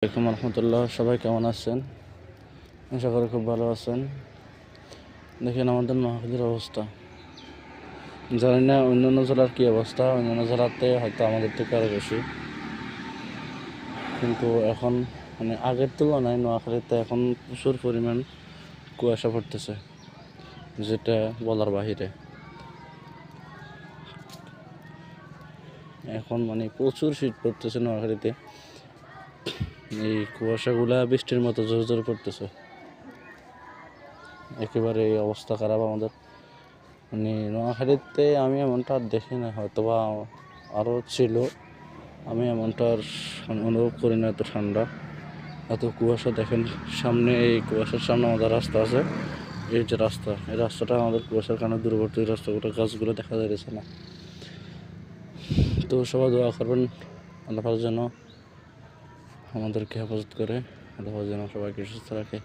আসসালামু রহমতুল্লাহ। সবাই কেমন আছেন? আশা করি খুব ভালো আছেন। দেখেন আমাদের নোয়াখালীর অবস্থা, জানি না অন্যান্য জেলার কী অবস্থা। অন্যান্য জেলাতে হয়তো আমাদের থেকে আরও বেশি, কিন্তু এখন আগের তুলনায় নোয়াখালীতে এখন প্রচুর পরিমাণ কুয়াশা পড়তেছে, যেটা বলার বাহিরে। এখন প্রচুর শীত পড়তেছে নোয়াখালীতে। এই কুয়াশাগুলা বৃষ্টির মতো জোরে জোরে পড়তেছে। একেবারে এই অবস্থা খারাপ আমাদের। নোয়াখালীতে আমি এমনটা আর দেখি না, হয়তো বা আরও ছিল। আমি এমনটা আর অনুভব করি না এত ঠান্ডা, এত কুয়াশা। দেখেন সামনে, এই কুয়াশার সামনে আমাদের রাস্তা আছে। এই যে রাস্তা, এই রাস্তাটা আমাদের কুয়াশার কারণে দূরবর্তী রাস্তাগুলো, গাছগুলো দেখা যাচ্ছে না। তো সবাই দোয়া করবেন আল্লাহ যেন আমাদেরকে হেফাজত করে, আল্লাহ যেন সবাইকে সুস্থ রাখে।